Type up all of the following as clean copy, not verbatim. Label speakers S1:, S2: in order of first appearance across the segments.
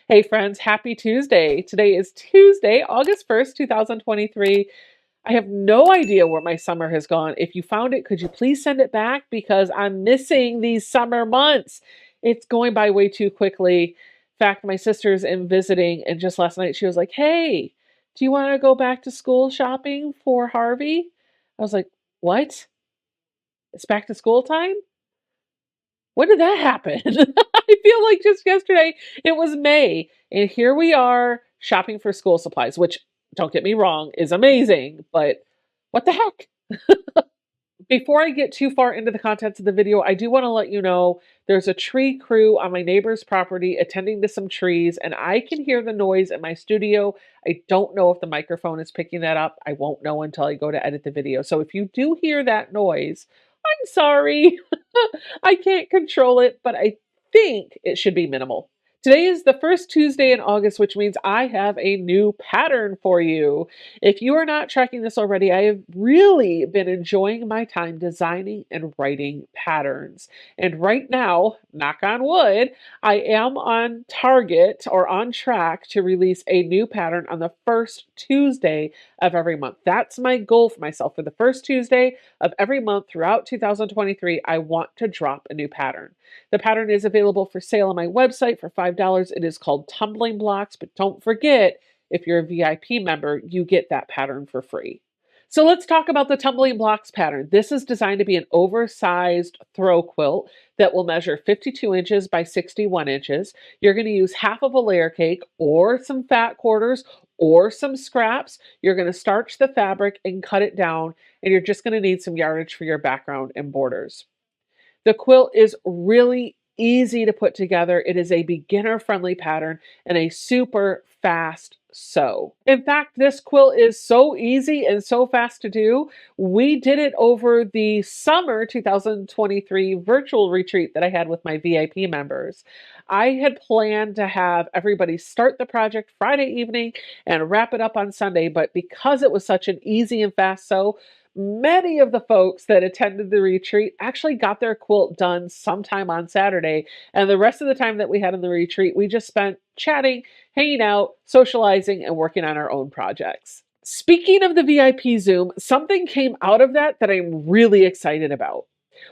S1: Hey friends, happy Tuesday. Today is Tuesday, August 1st, 2023. I have no idea where my summer has gone. If you found it, could you please send it back because I'm missing these summer months. It's going by way too quickly. In fact, my sister's in visiting and just last night she was like, "Hey, do you want to go back to school shopping for Harvey?" I was like, "What? It's back to school time? When did that happen?" I feel like just yesterday it was May, and here we are shopping for school supplies, which, don't get me wrong, is amazing, but what the heck? Before I get too far into the contents of the video, I do want to let you know there's a tree crew on my neighbor's property attending to some trees, and I can hear the noise in my studio. I don't know if the microphone is picking that up. I won't know until I go to edit the video. So if you do hear that noise, I'm sorry. I can't control it, but I think it should be minimal. Today is the first Tuesday in August, which means I have a new pattern for you. If you are not tracking this already, I have really been enjoying my time designing and writing patterns. And right now, knock on wood, I am on target or on track to release a new pattern on the first Tuesday of every month. That's my goal for myself. For the first Tuesday of every month throughout 2023, I want to drop a new pattern. The pattern is available for sale on my website for $5. It is called Tumbling Blocks, but don't forget, if you're a VIP member, you get that pattern for free. So let's talk about the Tumbling Blocks pattern. This is designed to be an oversized throw quilt that will measure 52 inches by 61 inches. You're going to use half of a layer cake or some fat quarters or some scraps. You're going to starch the fabric and cut it down, and you're just going to need some yardage for your background and borders. The quilt is really easy to put together. It is a beginner-friendly pattern and a super fast sew. In fact, this quilt is so easy and so fast to do. We did it over the summer 2023 virtual retreat that I had with my VIP members. I had planned to have everybody start the project Friday evening and wrap it up on Sunday, but because it was such an easy and fast sew, many of the folks that attended the retreat actually got their quilt done sometime on Saturday. And the rest of the time that we had in the retreat, we just spent chatting, hanging out, socializing, and working on our own projects. Speaking of the VIP Zoom, something came out of that I'm really excited about.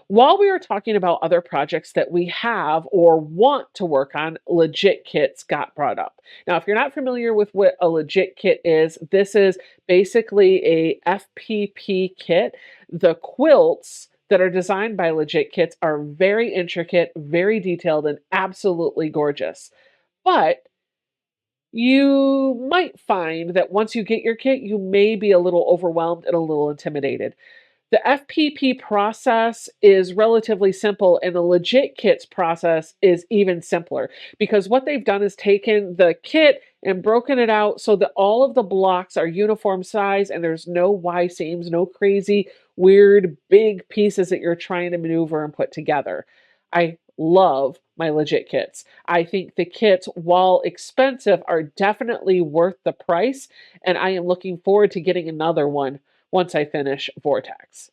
S1: While we were talking about other projects that we have or want to work on, legit kits got brought up. Now, if you're not familiar with what a legit kit is, this is basically a FPP kit. The quilts that are designed by legit kits are very intricate, very detailed, and absolutely gorgeous. But you might find that once you get your kit, you may be a little overwhelmed and a little intimidated. The FPP process is relatively simple, and the legit kits process is even simpler because what they've done is taken the kit and broken it out so that all of the blocks are uniform size and there's no Y seams, no crazy, weird, big pieces that you're trying to maneuver and put together. I love my legit kits. I think the kits, while expensive, are definitely worth the price, and I am looking forward to getting another one once I finish Vortex.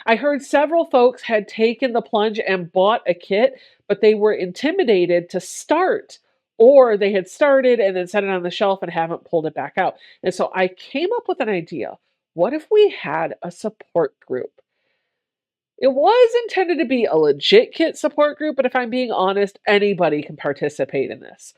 S1: I heard several folks had taken the plunge and bought a kit, but they were intimidated to start, or they had started and then set it on the shelf and haven't pulled it back out. And so I came up with an idea. What if we had a support group? It was intended to be a legit kit support group, but if I'm being honest, anybody can participate in this.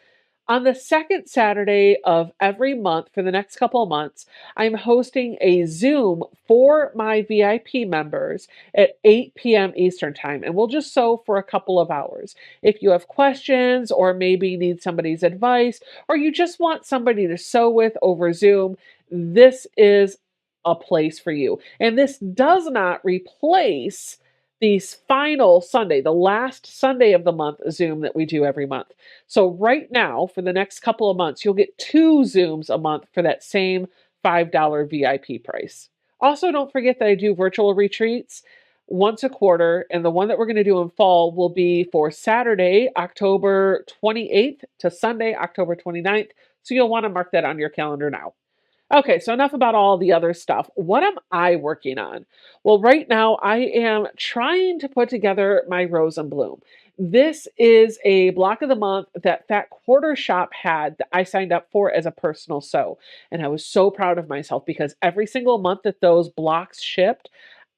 S1: On the second Saturday of every month for the next couple of months, I'm hosting a Zoom for my VIP members at 8 p.m. Eastern Time, and we'll just sew for a couple of hours. If you have questions or maybe need somebody's advice, or you just want somebody to sew with over Zoom, this is a place for you. And this does not replace the final Sunday, the last Sunday of the month Zoom that we do every month. So right now, for the next couple of months, you'll get 2 Zooms a month for that same $5 VIP price. Also, don't forget that I do virtual retreats once a quarter, and the one that we're going to do in fall will be for Saturday, October 28th to Sunday, October 29th. So you'll want to mark that on your calendar now. Okay, so enough about all the other stuff. What am I working on? Well, right now I am trying to put together my Rose and Bloom. This is a block of the month that Fat Quarter Shop had that I signed up for as a personal sew. And I was so proud of myself because every single month that those blocks shipped,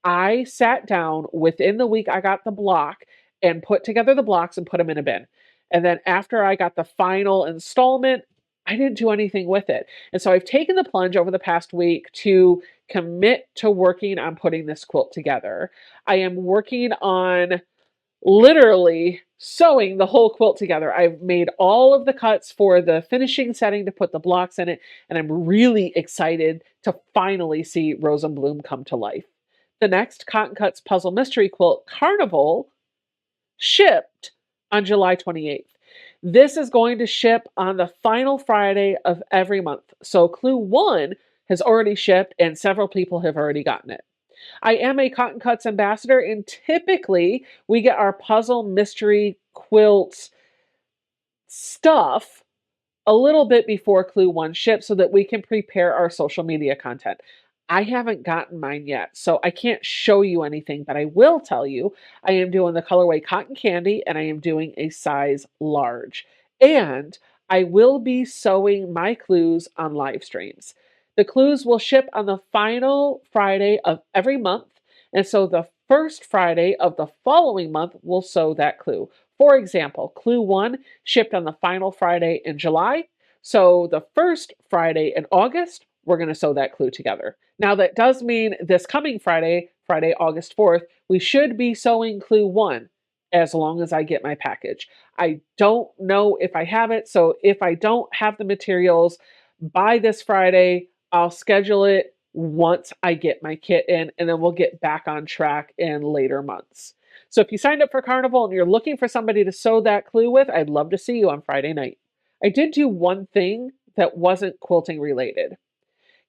S1: I sat down within the week I got the block and put together the blocks and put them in a bin. And then after I got the final installment, I didn't do anything with it. And so I've taken the plunge over the past week to commit to working on putting this quilt together. I am working on literally sewing the whole quilt together. I've made all of the cuts for the finishing setting to put the blocks in it, and I'm really excited to finally see Rose and Bloom come to life. The next Cotton Cuts Puzzle Mystery Quilt, Carnival, shipped on July 28th. This is going to ship on the final Friday of every month. So Clue 1 has already shipped, and several people have already gotten it. I am a Cotton Cuts ambassador, and typically we get our puzzle mystery quilt stuff a little bit before Clue 1 ships so that we can prepare our social media content. I haven't gotten mine yet, so I can't show you anything, but I will tell you I am doing the colorway Cotton Candy and I am doing a size large. And I will be sewing my clues on live streams. The clues will ship on the final Friday of every month, and so the first Friday of the following month will sew that clue. For example, Clue 1 shipped on the final Friday in July, so the first Friday in August, we're going to sew that clue together. Now, that does mean this coming Friday, Friday, August 4th, we should be sewing Clue 1 as long as I get my package. I don't know if I have it, so if I don't have the materials by this Friday, I'll schedule it once I get my kit in, and then we'll get back on track in later months. So if you signed up for Carnival and you're looking for somebody to sew that clue with, I'd love to see you on Friday night. I did do one thing that wasn't quilting related.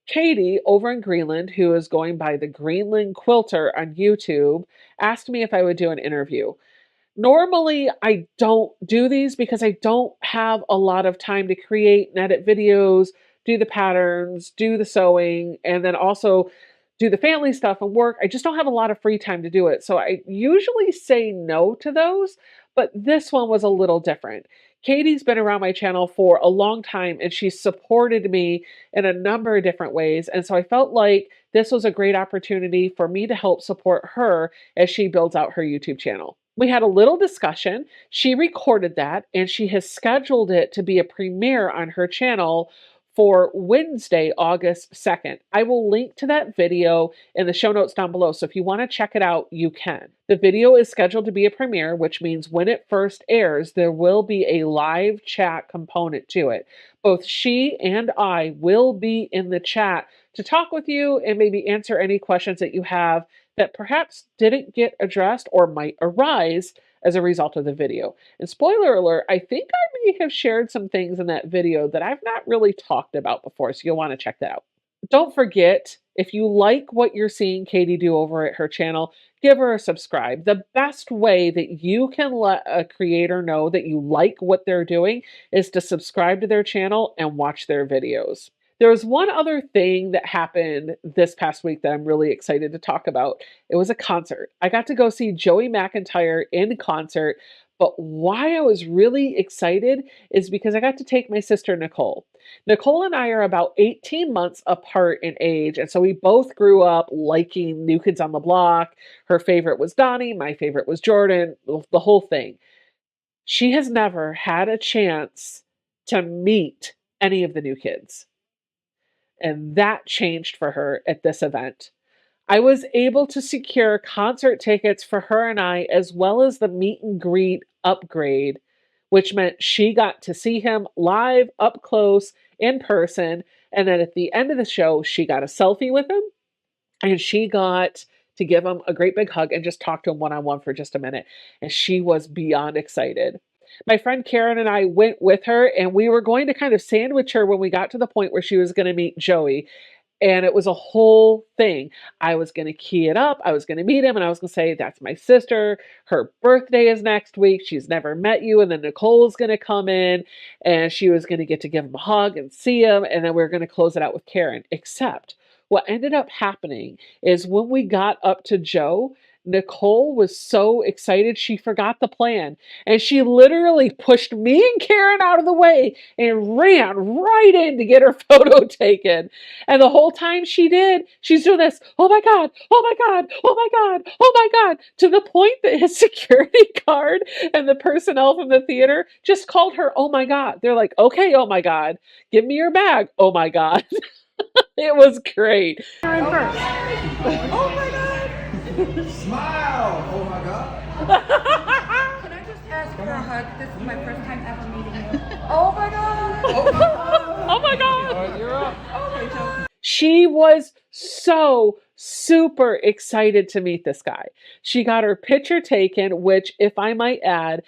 S1: Katy over in Greenland, who is going by the Greenland Quilter on YouTube, asked me if I would do an interview. Normally, I don't do these because I don't have a lot of time to create and edit videos, do the patterns, do the sewing, and then also do the family stuff and work. I just don't have a lot of free time to do it. So I usually say no to those, but this one was a little different. Katy's been around my channel for a long time and she's supported me in a number of different ways. And so I felt like this was a great opportunity for me to help support her as she builds out her YouTube channel. We had a little discussion. She recorded that and she has scheduled it to be a premiere on her channel for Wednesday, August 2nd. I will link to that video in the show notes down below, so if you want to check it out, you can. The video is scheduled to be a premiere, which means when it first airs, there will be a live chat component to it. Both she and I will be in the chat to talk with you and maybe answer any questions that you have that perhaps didn't get addressed or might arise as a result of the video. And spoiler alert, I think I may have shared some things in that video that I've not really talked about before, so you'll want to check that out. Don't forget, if you like what you're seeing Katy do over at her channel, give her a subscribe. The best way that you can let a creator know that you like what they're doing is to subscribe to their channel and watch their videos. There was one other thing that happened this past week that I'm really excited to talk about. It was a concert. I got to go see Joey McIntyre in concert, but why I was really excited is because I got to take my sister Nicole. Nicole and I are about 18 months apart in age, and so we both grew up liking New Kids on the Block. Her favorite was Donnie, my favorite was Jordan, the whole thing. She has never had a chance to meet any of the new kids. And that changed for her at this event. I was able to secure concert tickets for her and I, as well as the meet and greet upgrade, which meant she got to see him live, up close, in person. And then at the end of the show, she got a selfie with him and she got to give him a great big hug and just talk to him one-on-one for just a minute. And she was beyond excited. My friend Karen and I went with her, and we were going to kind of sandwich her when we got to the point where she was going to meet Joey. And it was a whole thing. I was going to key it up. I was going to meet him and I was going to say, that's my sister. Her birthday is next week. She's never met you. And then Nicole was going to come in and she was going to get to give him a hug and see him. And then we are going to close it out with Karen. Except what ended up happening is when we got up to Joe, Nicole was so excited she forgot the plan, and she literally pushed me and Karen out of the way and ran right in to get her photo taken. And the whole time she's doing this, oh my God, oh my God, oh my God, oh my God, to the point that his security guard and the personnel from the theater just called her, oh my God. They're like, okay, oh my God, give me your bag, oh my God. It was great. You're in first.
S2: Oh my God!
S3: Smile! Oh my God!
S2: Can I just ask for a hug? This is my first time ever meeting you. Oh my God!
S3: Oh my God!
S1: Oh my God!
S3: All right, you're up.
S2: Okay, Joe.
S1: She was so super excited to meet this guy. She got her picture taken, which, if I might add,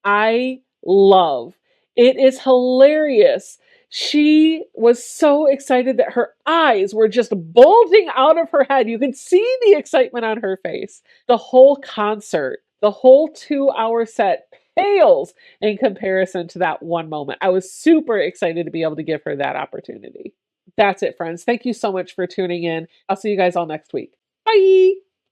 S1: I love. It is hilarious. She was so excited that her eyes were just bulging out of her head. You could see the excitement on her face. The whole concert, the whole 2-hour set pales in comparison to that one moment. I was super excited to be able to give her that opportunity. That's it, friends. Thank you so much for tuning in. I'll see you guys all next week. Bye.